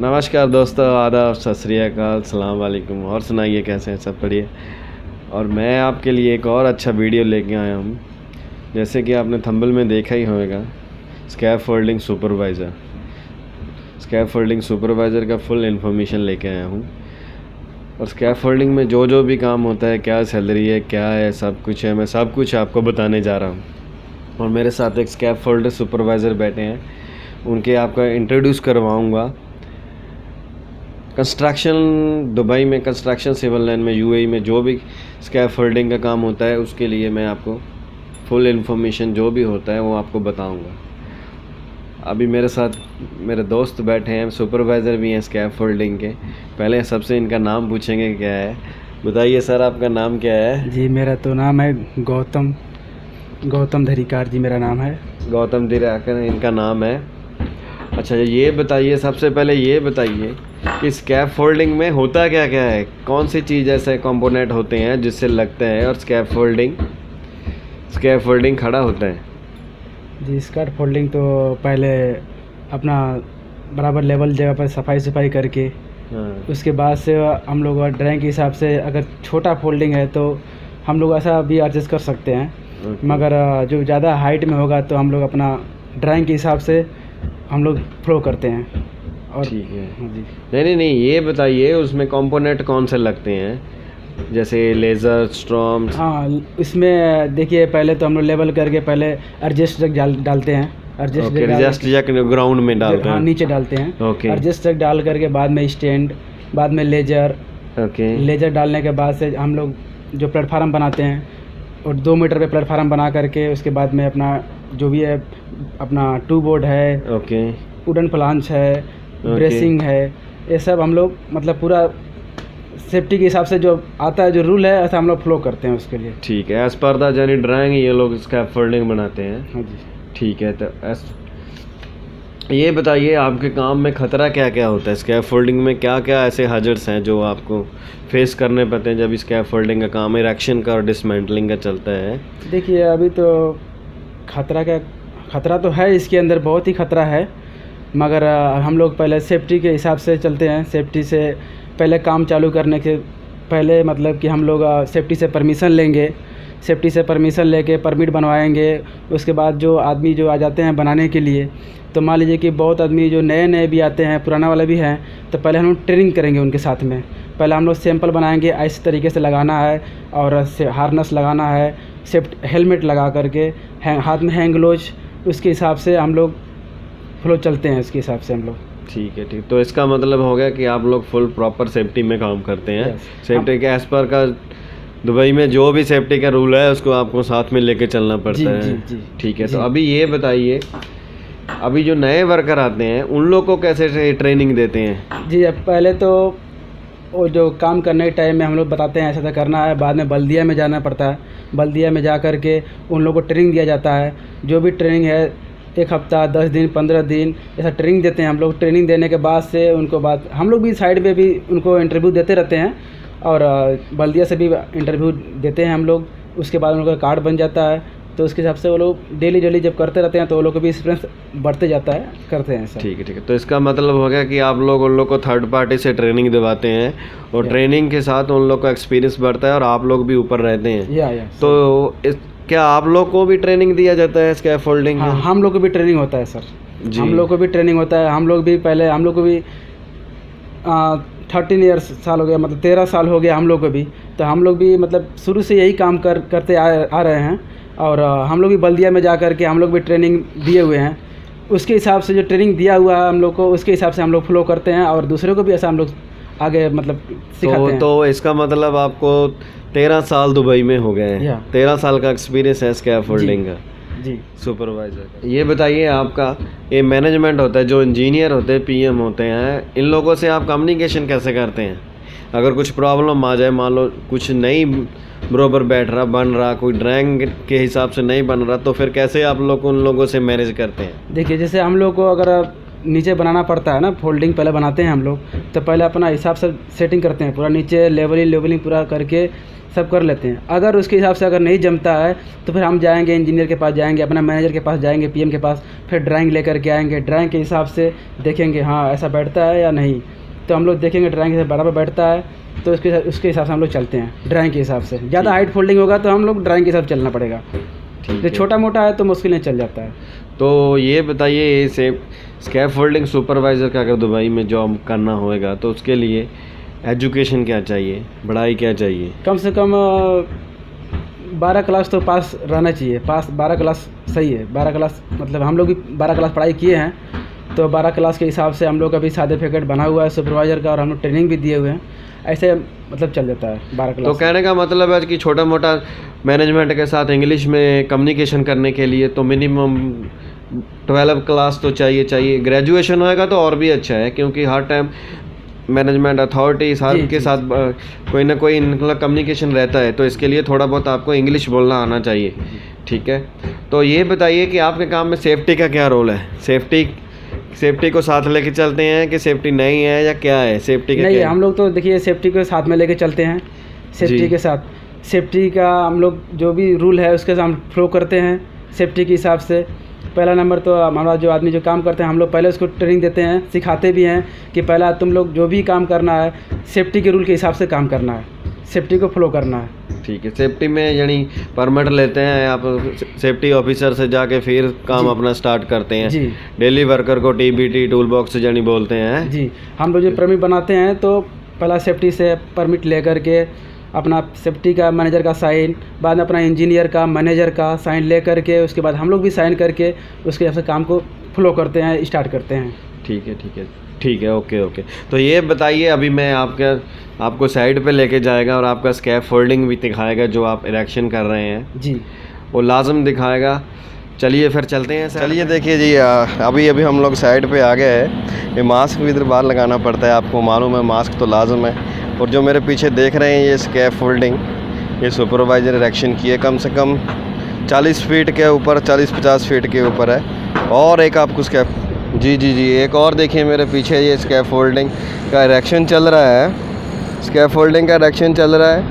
नमस्कार दोस्तों, आदाब, सत श्री अकाल, सलाम वालेकुम। और सुनाइए कैसे हैं? सब बढ़िया। और मैं आपके लिए एक और अच्छा वीडियो लेके आया हूँ। जैसे कि आपने थंबनेल में देखा ही होगा, स्कैफोल्डिंग सुपरवाइज़र का फुल इन्फॉर्मेशन लेके आया हूँ। और स्कैफोल्डिंग में जो भी काम होता है, क्या सैलरी है, क्या है, सब कुछ है, मैं सब कुछ आपको बताने जा रहा हूँ। और मेरे साथ एक स्कैफोल्डर सुपरवाइज़र बैठे हैं, उनके आपका इंट्रोड्यूस करवाऊँगा। कंस्ट्रक्शन दुबई में, कंस्ट्रक्शन सिविल लाइन में, यूएई में जो भी स्कैफोल्डिंग का काम होता है, उसके लिए मैं आपको फुल इन्फॉर्मेशन जो भी होता है वो आपको बताऊंगा। अभी मेरे साथ मेरे दोस्त बैठे हैं, सुपरवाइज़र भी हैं स्कैफोल्डिंग के। पहले सबसे इनका नाम पूछेंगे क्या है। बताइए सर, आपका नाम क्या है? जी, मेरा तो नाम है गौतम धरीकार जी, मेरा नाम है। गौतम धरीकार इनका नाम है। अच्छा, ये बताइए, सबसे पहले ये बताइए कि स्कैफोल्डिंग में होता क्या क्या है, कौन सी चीज़ ऐसे कंपोनेंट होते हैं जिससे लगते हैं और स्कैफोल्डिंग खड़ा होता है। जी, स्कैफोल्डिंग तो पहले अपना बराबर लेवल जगह पर सफाई करके, उसके बाद से हम लोग ड्राइंग के हिसाब से, अगर छोटा फोल्डिंग है तो हम लोग ऐसा भी एडजस्ट कर सकते हैं। मगर जो ज़्यादा हाइट में होगा तो हम लोग अपना ड्राइंग के हिसाब से हम लोग फ्लो करते हैं। और ठीक है जी। नहीं, ये बताइए उसमें कंपोनेंट कौन से लगते हैं, जैसे लेज़र, स्ट्रॉम्स। हाँ, इसमें देखिए, पहले तो हम लोग लेवल करके पहले एडजस्ट जग डालते हैं। एडजस्ट जग ग्राउंड में डालते हैं। हाँ, नीचे डालते हैं। एडजस्ट जग डाल करके बाद में स्टैंड, बाद में लेजर। लेजर डालने के बाद से हम लोग जो प्लेटफार्म बनाते हैं, और 2 मीटर पे प्लेटफार्म बना करके उसके बाद में अपना जो भी है, अपना 2 बोर्ड है, वुडन प्लांच है, ब्रेसिंग है, ये सब हम लोग मतलब पूरा सेफ्टी के हिसाब से जो आता है, जो रूल है, ऐसा हम लोग फ्लो करते हैं उसके लिए। ठीक है, as per the journey drawing ये लोग स्कैफोल्डिंग बनाते हैं। हाँ जी। ठीक है, तो ये बताइए आपके काम में ख़तरा क्या क्या होता है? स्कैफोल्डिंग में क्या क्या ऐसे हैजर्ड्स हैं जो आपको फेस करने पड़ते हैं जब स्कैफोल्डिंग का काम इरेक्शन का और डिसमेंटलिंग का चलता है? देखिए, अभी तो खतरा तो है, इसके अंदर बहुत ही खतरा है। मगर हम लोग पहले सेफ्टी के हिसाब से चलते हैं। सेफ्टी से पहले काम चालू करने के पहले मतलब कि हम लोग सेफ्टी से परमिशन लेंगे। सेफ्टी से परमिशन लेके परमिट बनवाएंगे। उसके बाद जो आदमी जो आ जाते हैं बनाने के लिए, तो मान लीजिए कि बहुत आदमी जो नए भी आते हैं, पुराना वाला भी हैं, तो पहले हम लोग ट्रेनिंग करेंगे उनके साथ में। पहले हम लोग सैंपल बनाएंगे, इस तरीके से लगाना है, और हार्नस लगाना है, हेलमेट लगा करके, हाथ में हैंड ग्लोव्स, उसके हिसाब से हम लोग फ्लो चलते हैं, उसके हिसाब से हम लोग। ठीक है। तो इसका मतलब हो गया कि आप लोग फुल प्रॉपर सेफ्टी में काम करते हैं। सेफ्टी के एज पर का दुबई में जो भी सेफ्टी का रूल है उसको आपको साथ में लेके चलना पड़ता है। ठीक है। तो अभी ये बताइए, अभी जो नए वर्कर आते हैं उन लोग को कैसे ट्रेनिंग देते हैं? जी, अब पहले तो वो जो काम करने के टाइम में हम लोग बताते हैं ऐसा करना है। बाद में बल्दिया में जाना पड़ता है। बल्दिया में जा कर के उन लोगों को ट्रेनिंग दिया जाता है। जो भी ट्रेनिंग है, 1 हफ्ता, 10 दिन, 15 दिन, ऐसा ट्रेनिंग देते हैं हम लोग। ट्रेनिंग देने के बाद से उनको बाद हम लोग भी साइड में भी उनको इंटरव्यू देते रहते हैं, और बल्दिया से भी इंटरव्यू देते हैं हम लोग। उसके बाद उनका कार्ड बन जाता है, तो उसके हिसाब से वो लोग डेली जब करते रहते हैं तो वो लोग को भी एक्सपीरियंस बढ़ते जाता है, करते हैं सब। ठीक है। तो इसका मतलब हो गया कि आप लोग उन लोग को थर्ड पार्टी से ट्रेनिंग दिलवाते हैं, और ट्रेनिंग के साथ उन लोग का एक्सपीरियंस बढ़ता है और आप लोग भी ऊपर रहते हैं। तो क्या आप लोग को भी ट्रेनिंग दिया जाता है स्कैफोल्डिंग? हाँ, हम लोग को भी ट्रेनिंग होता है सर। हम लोग को भी ट्रेनिंग होता है। हम लोग भी पहले, हम लोग को भी 13 साल हो गया, मतलब 13 साल हो गया हम लोग को भी। तो हम लोग भी मतलब शुरू से यही काम करते आ रहे हैं। और हम लोग भी बल्दिया में जा कर के हम लोग भी ट्रेनिंग दिए हुए हैं। उसके हिसाब से जो ट्रेनिंग दिया हुआ है हम लोग को, उसके हिसाब से हम लोग फ्लो करते हैं, और दूसरे को भी ऐसा हम लोग आगे मतलब सिखाते हैं। तो इसका मतलब आपको 13 साल दुबई में हो गए हैं। 13 साल का एक्सपीरियंस है स्कैफोल्डिंग का। जी, सुपरवाइज़र। ये बताइए, आपका ये मैनेजमेंट होता है, जो इंजीनियर होते हैं, पीएम होते हैं, इन लोगों से आप कम्युनिकेशन कैसे करते हैं? अगर कुछ प्रॉब्लम आ जाए, मान लो कुछ नहीं बराबर बैठ रहा, बन रहा, कोई ड्राइंग के हिसाब से नहीं बन रहा, तो फिर कैसे आप लोग उन लोगों से मैनेज करते हैं? देखिए, जैसे हम लोग को अगर नीचे बनाना पड़ता है ना, फोल्डिंग पहले बनाते हैं हम लोग, तो पहले अपना हिसाब से सेटिंग करते हैं, पूरा नीचे लेवलिंग पूरा करके सब कर लेते हैं। अगर उसके हिसाब से अगर नहीं जमता है तो फिर हम जाएंगे इंजीनियर के पास, जाएंगे अपना मैनेजर के पास, जाएंगे पीएम के पास, फिर ड्राइंग लेकर के आएंगे। ड्राइंग के हिसाब से देखेंगे हाँ ऐसा बैठता है या नहीं, तो हम लोग देखेंगे ड्राइंग से बराबर बैठता है तो उसके हिसाब से हम लोग चलते हैं, ड्राइंग के हिसाब से। ज़्यादा हाइट फोल्डिंग होगा तो हम लोग ड्राइंग के हिसाब चलना पड़ेगा, जो छोटा मोटा है तो मुश्किल नहीं चल जाता है। तो ये बताइए, ये स्कैप फोल्डिंग सुपरवाइज़र का अगर दुबई में जॉब करना होगा तो उसके लिए एजुकेशन क्या चाहिए, पढ़ाई क्या चाहिए? कम से कम 12 क्लास तो पास रहना चाहिए। 12 क्लास सही है। 12 क्लास मतलब हम लोग भी 12 क्लास पढ़ाई किए हैं, तो 12 क्लास के हिसाब से हम लोग का भी सर्टिफिकेट बना हुआ है सुपरवाइज़र का, और हम लोग ट्रेनिंग भी दिए हुए हैं, ऐसे मतलब चल जाता है 12 क्लास। तो कहने का मतलब है कि छोटा मोटा मैनेजमेंट के साथ इंग्लिश में कम्युनिकेशन करने के लिए तो मिनिमम 12 क्लास तो चाहिए। ग्रेजुएशन होएगा तो और भी अच्छा है, क्योंकि हर टाइम मैनेजमेंट अथॉरिटीज़ हर के साथ कोई ना कोई इनका कम्युनिकेशन रहता है, तो इसके लिए थोड़ा बहुत आपको इंग्लिश बोलना आना चाहिए। ठीक है, तो ये बताइए कि आपके काम में सेफ्टी का क्या रोल है? सेफ्टी को साथ लेके चलते हैं कि सेफ्टी नहीं है, या क्या है सेफ्टी का? नहीं, हम लोग तो देखिए सेफ्टी को साथ में लेके चलते हैं। सेफ्टी के साथ सेफ्टी का हम लोग जो भी रूल है उसके साथ हम फॉलो करते हैं सेफ्टी के हिसाब से। पहला नंबर तो हमारा जो आदमी जो काम करते हैं हम लोग पहले उसको ट्रेनिंग देते हैं, सिखाते भी हैं कि पहला तुम लोग जो भी काम करना है सेफ्टी के रूल के हिसाब से काम करना है, सेफ्टी को फॉलो करना है। ठीक है, सेफ्टी में यानी परमिट लेते हैं आप सेफ्टी ऑफिसर से जाके, फिर काम अपना स्टार्ट करते हैं जी। डेली वर्कर को TBT टूल बॉक्स यानी बोलते हैं जी। हम लोग जो परमिट बनाते हैं तो पहला सेफ्टी से परमिट ले करके अपना सेफ्टी का मैनेजर का साइन, बाद में अपना इंजीनियर का मैनेजर का साइन ले करके, उसके बाद हम लोग भी साइन करके उसके हिसाब से काम को फॉलो करते हैं, स्टार्ट करते हैं। ठीक है, ओके। तो ये बताइए, अभी मैं आपको साइड पे लेके जाएगा और आपका स्कैप फोल्डिंग भी दिखाएगा, जो आप इरेक्शन कर रहे हैं जी वो लाजम दिखाएगा। चलिए फिर चलते हैं। चलिए देखिए जी, अभी हम लोग साइड पे आ गए हैं। ये मास्क भी इधर बाहर लगाना पड़ता है, आपको मालूम है, मास्क तो लाजम है। और जो मेरे पीछे देख रहे हैं ये स्कैप फोल्डिंग, ये सुपरवाइज़र इरेक्शन की है, कम से कम 40 फीट के ऊपर, 40-50 फीट के ऊपर है। और एक आपको स्कैप जी एक और देखिए मेरे पीछे, ये स्कैप फोल्डिंग का इरेक्शन चल रहा है। स्कैप फोल्डिंग का इरेक्शन चल रहा है,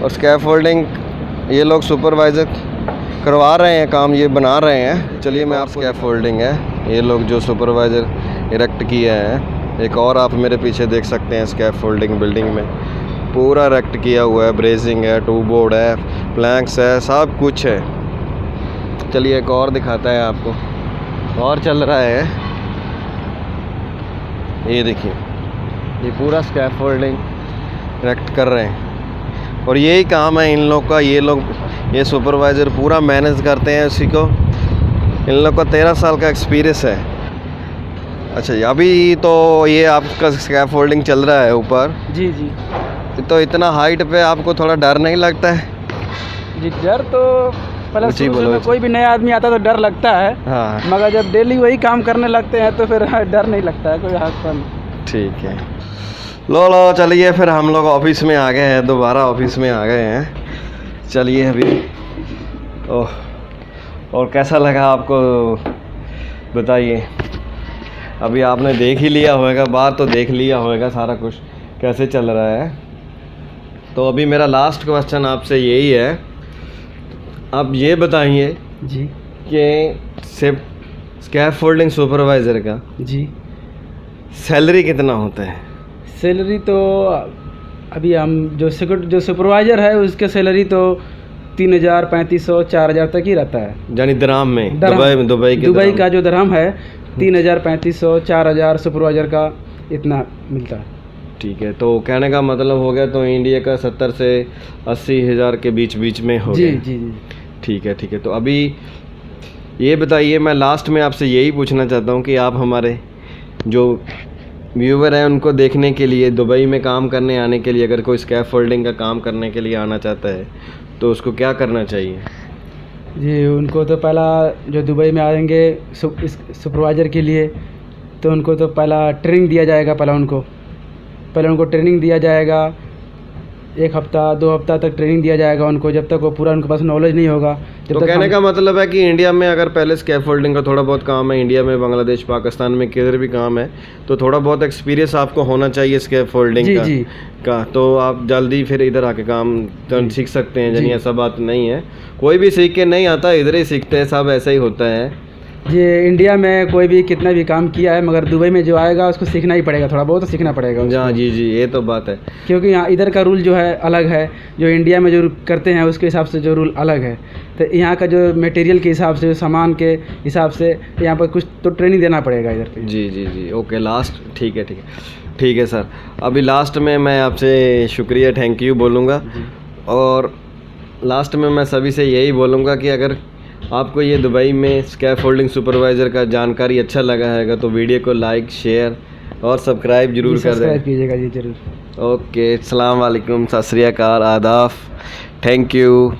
और स्कैप फोल्डिंग ये लोग सुपरवाइज़र करवा रहे हैं काम, ये बना रहे हैं। चलिए मैं आप स्कैप फोल्डिंग है, ये लोग जो सुपरवाइज़र इरेक्ट किया है। एक और आप मेरे पीछे देख सकते हैं स्कैप फोल्डिंग बिल्डिंग में पूरा इरेक्ट किया हुआ है, ब्रेसिंग है, टू बोर्ड है, प्लैंक्स है, सब कुछ है। चलिए एक और दिखाता है आपको, और चल रहा है। ये देखिए, ये पूरा स्कैप फोल्डिंग इरेक्ट कर रहे हैं, और यही काम है इन लोग का। ये सुपरवाइज़र पूरा मैनेज करते हैं उसी को। इन लोग का 13 साल का एक्सपीरियंस है। अच्छा, अभी तो ये आपका स्कैप फोल्डिंग चल रहा है ऊपर। जी। तो इतना हाइट पे आपको थोड़ा डर नहीं लगता है? जी, डर तो पहले शुरू में कोई भी नया आदमी आता तो डर लगता है। हाँ, मगर जब डेली वही काम करने लगते हैं तो फिर डर नहीं लगता है कोई हाथ पर। ठीक है, लो चलिए फिर हम लोग ऑफिस में आ गए हैं, दोबारा ऑफिस में आ गए हैं। चलिए अभी और कैसा लगा आपको बताइए। अभी आपने देख ही लिया होगा, बाहर तो देख लिया होगा सारा कुछ कैसे चल रहा है। तो अभी मेरा लास्ट क्वेश्चन आपसे यही है, आप ये बताइए जी कि स्कैप फोल्डिंग सुपरवाइज़र का जी सैलरी कितना होता है? सैलरी तो अभी हम जो सुपरवाइज़र है उसके सैलरी तो 3000, 3500, 4000 तक ही रहता है, यानी दराम में। दुबई का जो दराम है 3000, 3500, 4000 सुपरवाइज़र का इतना मिलता है। ठीक है, तो कहने का मतलब हो गया तो इंडिया का 70 से 80 हज़ार के बीच में हो गया। जी। ठीक है। तो अभी ये बताइए, मैं लास्ट में आपसे यही पूछना चाहता हूँ कि आप हमारे जो व्यूवर हैं उनको देखने के लिए, दुबई में काम करने आने के लिए, अगर कोई स्कैप फोल्डिंग का काम करने के लिए आना चाहता है तो उसको क्या करना चाहिए? जी, उनको तो पहला जो दुबई में आएंगे सुपरवाइज़र के लिए, तो उनको तो पहला ट्रेनिंग दिया जाएगा। पहले उनको ट्रेनिंग दिया जाएगा, 1 हफ्ता 2 हफ्ता तक ट्रेनिंग दिया जाएगा उनको, जब तक वो पूरा उनके पास नॉलेज नहीं होगा। जब तो तक कहने हम- का मतलब है कि इंडिया में अगर पहले स्कैफोल्डिंग का थोड़ा बहुत काम है, इंडिया में, बांग्लादेश, पाकिस्तान में किधर भी काम है, तो थोड़ा बहुत एक्सपीरियंस आपको होना चाहिए स्कैफोल्डिंग जी का जी का तो आप जल्दी फिर इधर आके काम जी। सीख सकते हैं। यानी जी। ऐसा बात नहीं है, कोई भी सीख के नहीं आता, इधर ही सीखते हैं, सब ऐसा ही होता है। जी इंडिया में कोई भी कितना भी काम किया है, मगर दुबई में जो आएगा उसको सीखना ही पड़ेगा, थोड़ा बहुत तो सीखना पड़ेगा उसको। हाँ जी जी, ये तो बात है। क्योंकि यहाँ इधर का रूल जो है अलग है, जो इंडिया में जो करते हैं उसके हिसाब से जो रूल अलग है। तो यहाँ का जो मटेरियल के हिसाब से, जो सामान के हिसाब से यहाँ पर कुछ तो ट्रेनिंग देना पड़ेगा इधर पे। जी जी जी, ओके, लास्ट, ठीक है ठीक है ठीक है सर। अभी लास्ट में मैं आपसे शुक्रिया, थैंक यू बोलूँगा, और लास्ट में मैं सभी से यही बोलूँगा कि अगर आपको ये दुबई में स्कैफोल्डिंग सुपरवाइज़र का जानकारी अच्छा लगा है तो वीडियो को लाइक, शेयर और सब्सक्राइब जरूर कर सब्सक्राइब दें। कीजिएगा जी जरूर। ओके, अस्सलाम वालेकुम, सत श्री अकाल, आदाब, थैंक यू।